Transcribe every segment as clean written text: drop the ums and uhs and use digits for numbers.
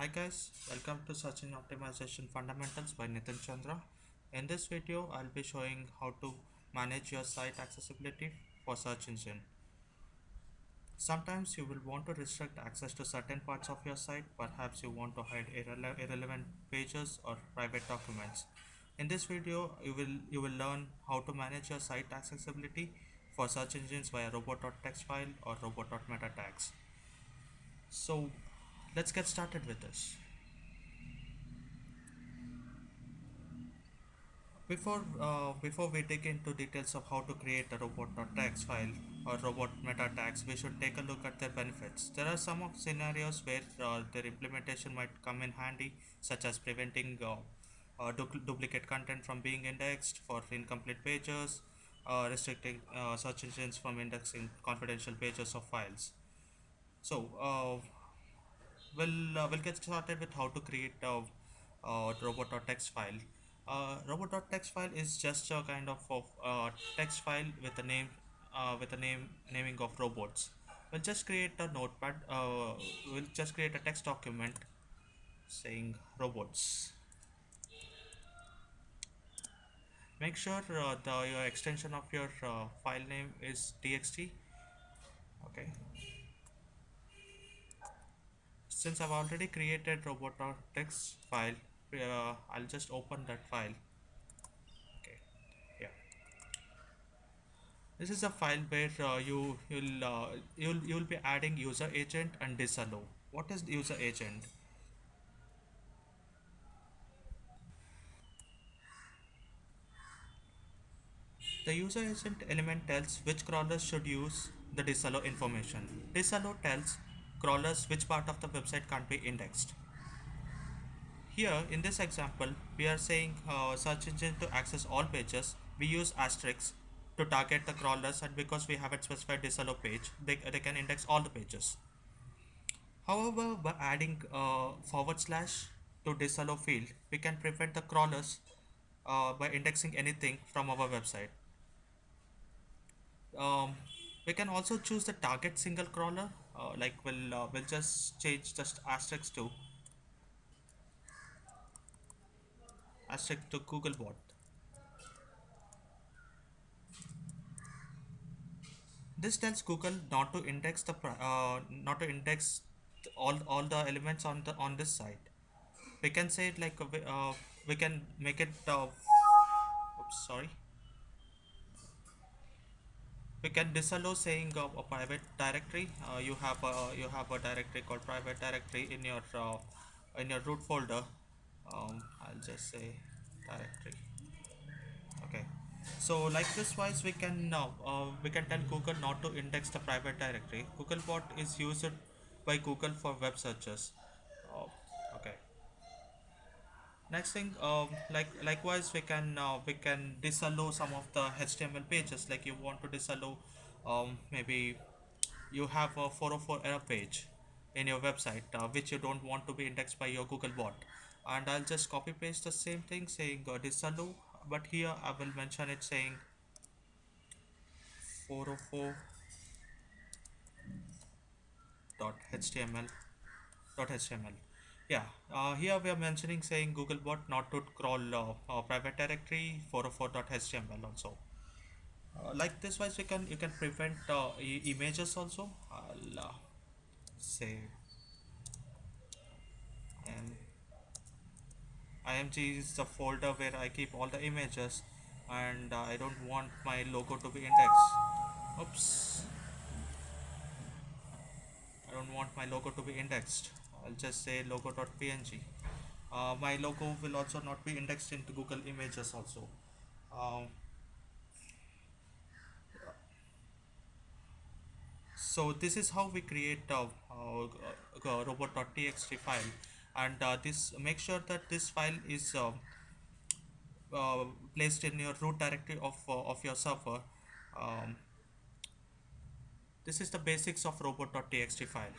Hi guys, welcome to Search Engine Optimization Fundamentals by Nitin Chandra. In this video, I'll be showing how to manage your site accessibility for search engine. Sometimes you will want to restrict access to certain parts of your site. Perhaps you want to hide irrelevant pages or private documents. In this video, you will learn how to manage your site accessibility for search engines via robot.txt file or robot.meta tags. So let's get started with this. Before we dig into details of how to create a robot.txt file or robot meta tags, we should take a look at their benefits. There are some of scenarios where their implementation might come in handy, such as preventing duplicate content from being indexed for incomplete pages, restricting search engines from indexing confidential pages of files. So we'll get started with how to create a robot.txt file. Robot.txt file is just a kind of text file with a name naming of robots. We'll just create a notepad. We'll just create a text document saying robots. Make sure your extension of your file name is txt. Okay. Since I've already created robot.txt file, I'll just open that file. Okay. Yeah. This is a file where you'll be adding user agent and disallow. What is user agent? The user agent element tells which crawlers should use the disallow information. Disallow tells crawlers which part of the website can't be indexed. Here in this example, we are saying search engine to access all pages. We use asterisk to target the crawlers, and because we haven't specified disallow page, they can index all the pages. However, by adding forward slash to disallow field, we can prevent the crawlers by indexing anything from our website. Um, we can also choose the target single crawler. We'll just change just asterisk to Googlebot. This tells Google not to index all the elements on this site. We can say it like we can make it. Oops, sorry. We can disallow saying a private directory. You have a directory called private directory in your root folder. I'll just say directory. Okay. So like this wise we can tell Google not to index the private directory. Googlebot is used by Google for web searches. uh, okay. Next thing, likewise, we can disallow some of the HTML pages. Like you want to disallow, maybe you have a 404 error page in your website, which you don't want to be indexed by your Google bot. And I'll just copy paste the same thing saying disallow, but here I will mention it saying 404.html. Yeah, here we are mentioning saying Googlebot not to crawl private directory 404.html also. Like this wise, you can prevent images also. I'll say and img is the folder where I keep all the images, and I don't want my logo to be indexed. Oops, I don't want my logo to be indexed. I'll just say logo.png. My logo will also not be indexed into Google Images also. Um, so this is how we create a robot.txt file, and this make sure that this file is placed in your root directory of your server. Um, this is the basics of robot.txt file.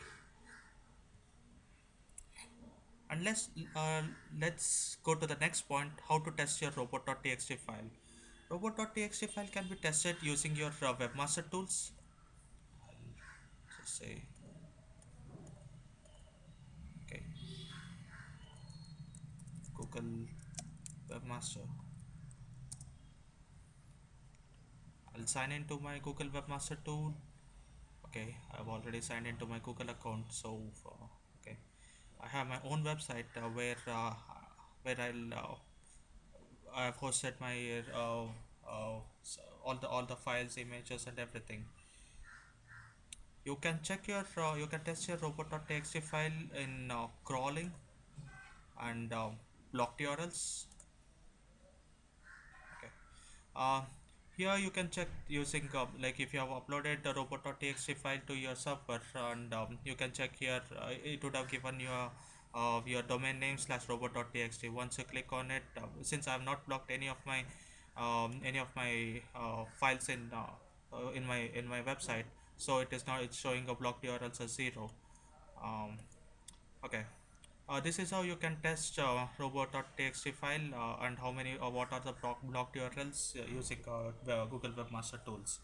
And let's go to the next point: how to test your robot.txt file. Robot.txt file can be tested using your webmaster tools. Just say okay. Webmaster. I'll sign into my Google Webmaster tool. Okay, I've already signed into my Google account, so okay, I have my own website where I've hosted my all the files, images, and everything. You can test your robot.txt file in crawling and blocked URLs. Okay. Uh, Here you can check using like if you have uploaded the robot.txt file to your server, and you can check here. It would have given you your domain name slash robot.txt. Once you click on it, since I have not blocked any of my files in my website, so it is now it's showing a blocked URLs as 0. Um, okay. This is how you can test robot.txt file and how many what are the blocked URLs using the Google Webmaster tools.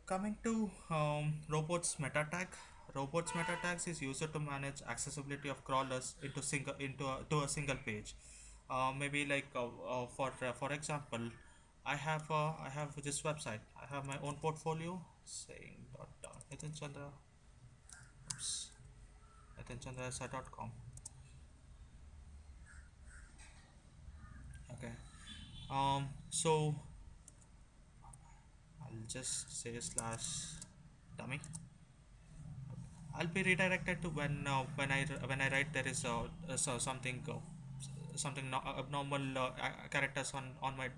Coming to robots meta tags is used to manage accessibility of crawlers to a single page. Maybe like for example, I have this website. I have my own portfolio saying Nitin Chandra, oops, NitinChandrasa.com. Okay. So I'll just say slash dummy. I'll be redirected to when I write there is something something no, abnormal characters on my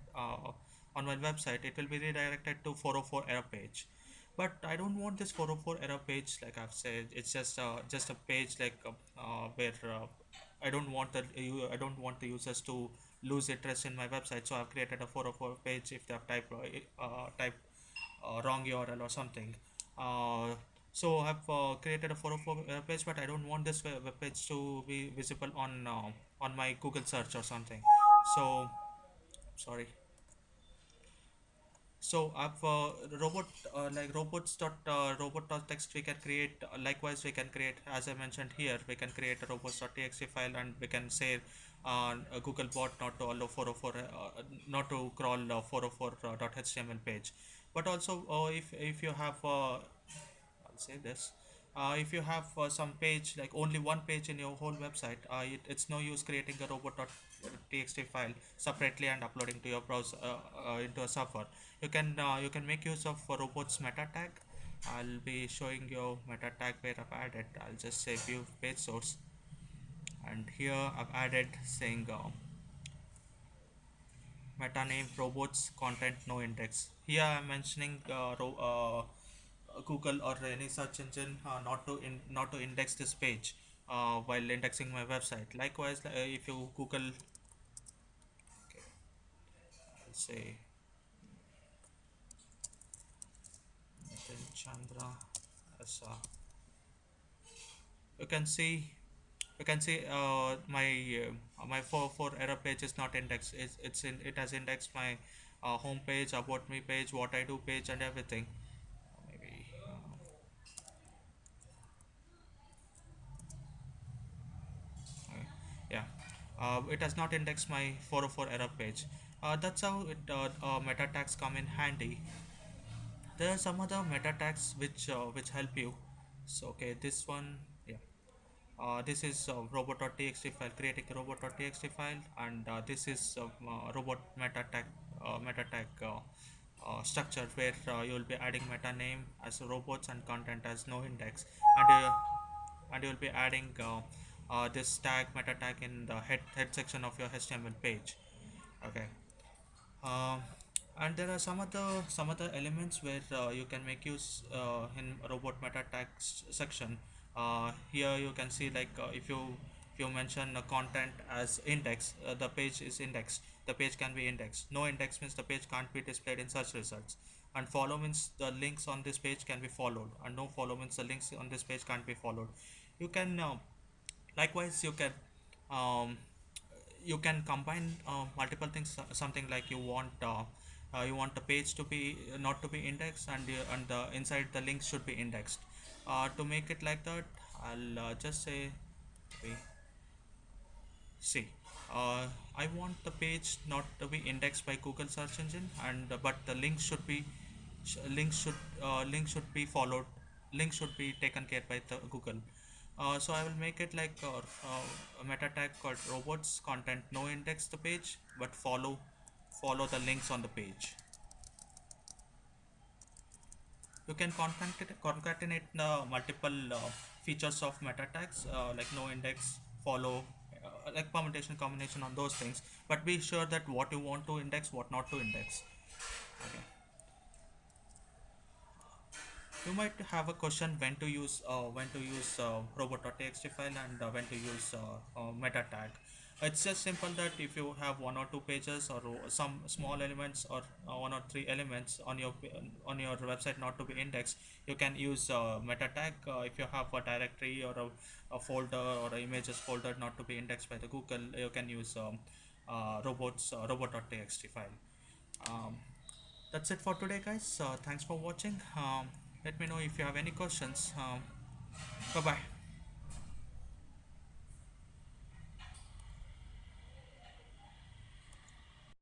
website. It will be redirected to 404 error page. But I don't want this 404 error page like I've said. It's just a page like where I don't want the users to lose interest in my website. So I've created a 404 page if they have typed wrong URL or something. Uh, so I've created a 404 page, but I don't want this web page to be visible on my Google search or something. So sorry. So I've robot dot text we can create. Likewise, we can create, as I mentioned here, we can create a robots.txt file, and we can say a Google bot not to allow 404 not to crawl 404 .html page. But also if you have I'll say this. If you have some page, like only one page in your whole website, it's no use creating a robot.txt file separately and uploading to your browser into a server. You can make use of robots meta tag. I'll be showing you meta tag where I've added. I'll just say view page source, and here I've added saying meta name robots content no index. Here I'm mentioning Google or any search engine not to index this page while indexing my website. Likewise, if you Google, okay, I'll say Nitin Chandra as you can see my 404 error page is not indexed. It has indexed my home page, about me page, what I do page, and everything. Maybe uh, yeah, it has not indexed my 404 error page. That's how meta tags come in handy. There are some other meta tags which help you. So okay, this one, yeah. This is robot.txt file, creating a robot.txt file, and this is meta tag structure where you will be adding meta name as robots and content as no index, and you will be adding this tag meta tag in the head section of your HTML page. Okay. Um, and there are some other elements where you can make use in robot meta tags section. Here you can see like if you mention content as index, the page is indexed. The page can be indexed. No index means the page can't be displayed in search results. And follow means the links on this page can be followed. And no follow means the links on this page can't be followed. You can likewise um, you can combine multiple things, something like you want the page to be not to be indexed, and the inside the links should be indexed. To make it like that, I'll just say we see. uh, I want the page not to be indexed by Google search engine, and but the link should be link should be followed. Link should be taken care by the Google. So I will make it like a meta tag called robots content no index the page, but follow the links on the page. You can concatenate the multiple features of meta tags like no index, follow, like permutation, combination on those things. But be sure that what you want to index, what not to index. Okay. You might have a question when to use robot.txt file and when to use meta tag. It's just simple that if you have one or two pages or some small elements or one or three elements on your website not to be indexed, you can use meta tag. If you have a directory or a folder or a images folder not to be indexed by the Google, you can use robot.txt file. Um, that's it for today, guys. Thanks for watching. Let me know if you have any questions. Bye bye.